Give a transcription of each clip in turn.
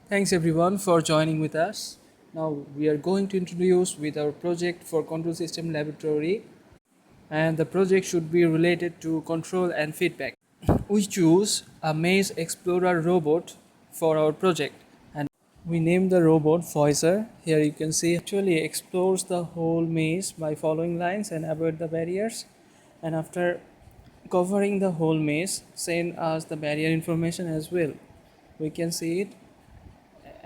Thanks everyone for joining with us. Now we are going to introduce with our project for control system laboratory, and the project should be related to control and feedback. We choose a maze explorer robot for our project, and we name the robot Voicer. Here you can see actually explores the whole maze by following lines and avoid the barriers, and after covering the whole maze send us the barrier information as well. We can see it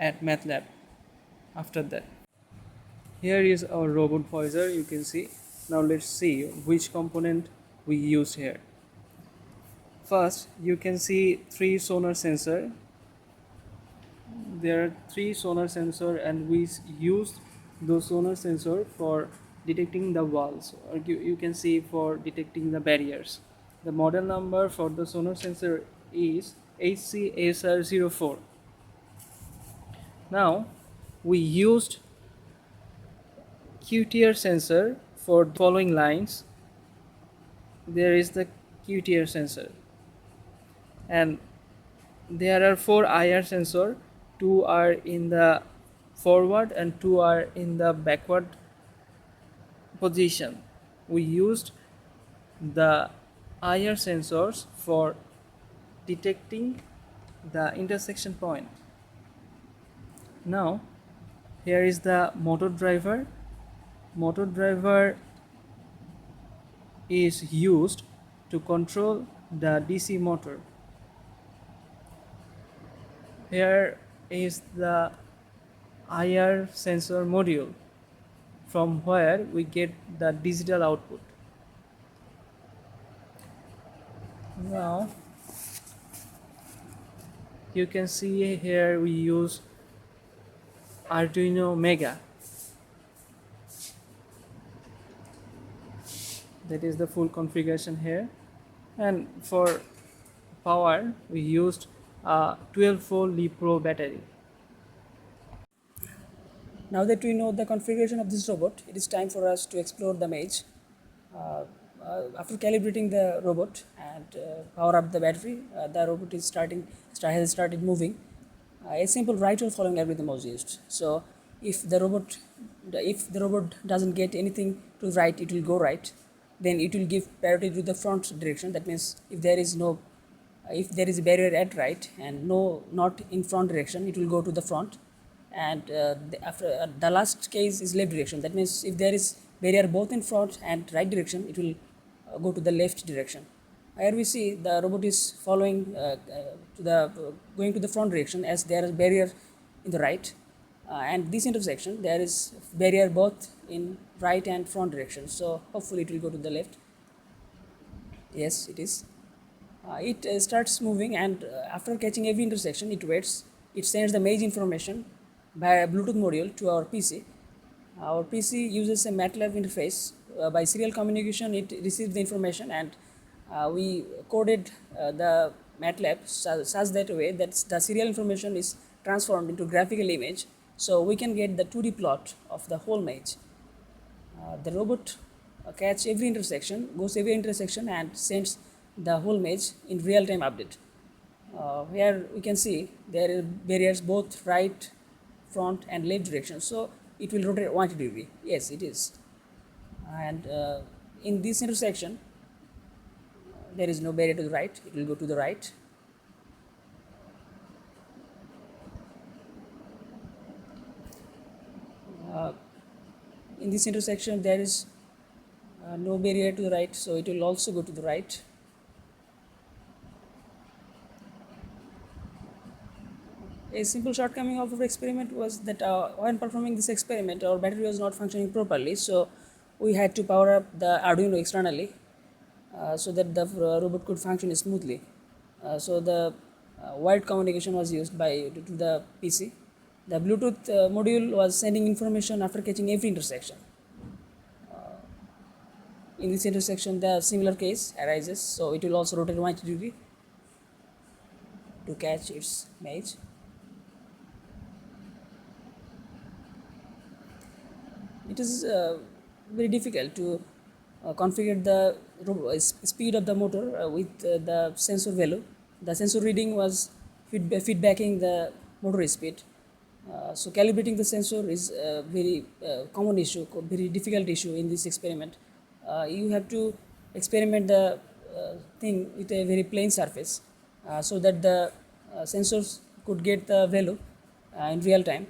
at Matlab. After that, here is our robot voicer, you can see. Now let's see which component we used here. First, you can see three sonar sensor. There are three sonar sensor, and we used those sonar sensor for detecting the walls, or you can see for detecting the barriers. The model number for the sonar sensor is HCSR04. Now we used QTR sensor for the following lines. There is the QTR sensor, and there are four IR sensor. Two are in the forward and two are in the backward position. We used the IR sensors for detecting the intersection point. Now here is the motor driver. Motor driver is used to control the DC motor. Here is the IR sensor module from where we get the digital output. Now you can see here we use Arduino Mega. That is the full configuration here, and for power we used a 12-volt Li-Pro battery. Now that we know the configuration of this robot, it is time for us to explore the maze. After calibrating the robot and power up the battery, the robot has started moving. A simple right or following algorithm was used. So if the robot doesn't get anything to the right, it will go right. Then it will give priority to the front direction. That means if there is a barrier at right and not in front direction, it will go to the front. And the last case is left direction. That means if there is barrier both in front and right direction, it will go to the left direction. Here we see the robot is following going to the front direction, as there is barrier in the right, and this intersection there is barrier both in right and front direction. So hopefully it will go to the left. Yes, it is. It starts moving, and after catching every intersection, it waits. It sends the maze information by a Bluetooth module to our PC. Our PC uses a Matlab interface. By serial communication, it receives the information, and we coded the Matlab such that way that the serial information is transformed into graphical image, so we can get the 2D plot of the whole maze. The robot catch every intersection, goes every intersection, and sends the whole maze in real-time update. Here we can see there are barriers both right, front, and left direction, so it will rotate 180 degree. Yes, it is. And in this intersection, there is no barrier to the right. It will go to the right. In this intersection, there is no barrier to the right, so it will also go to the right. A simple shortcoming of our experiment was that when performing this experiment, our battery was not functioning properly, so we had to power up the Arduino externally so that the robot could function smoothly. So the wired communication was used to the PC. The Bluetooth module was sending information after catching every intersection. In this intersection, the similar case arises, so it will also rotate 180 degree to catch its maze. It is very difficult to configure the speed of the motor with the sensor value. The sensor reading was feedbacking the motor speed. So calibrating the sensor is a very common issue, very difficult issue in this experiment. You have to experiment the thing with a very plain surface so that the sensors could get the value in real time.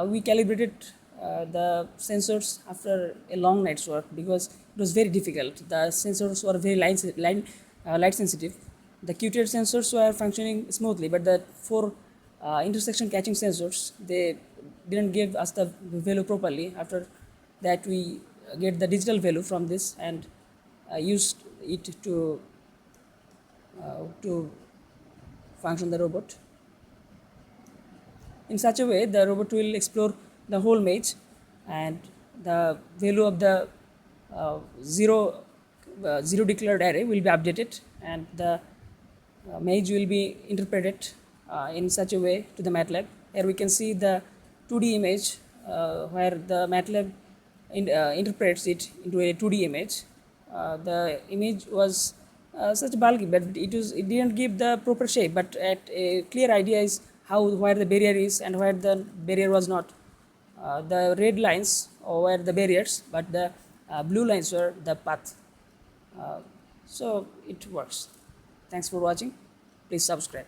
We calibrated the sensors after a long night's work because it was very difficult. The sensors were very light sensitive. The QTR sensors were functioning smoothly, but the four intersection catching sensors, they didn't give us the value properly. After that, we get the digital value from this and used it to function the robot. In such a way, the robot will explore the whole maze, and the value of the zero declared array will be updated, and the maze will be interpreted in such a way to the Matlab. Here we can see the 2D image where the Matlab interprets it into a 2D image. The image was such bulky, but it didn't give the proper shape. But at a clear idea is how where the barrier is and where the barrier was not. The red lines were the barriers, but the blue lines were the path. So it works. Thanks for watching. Please subscribe.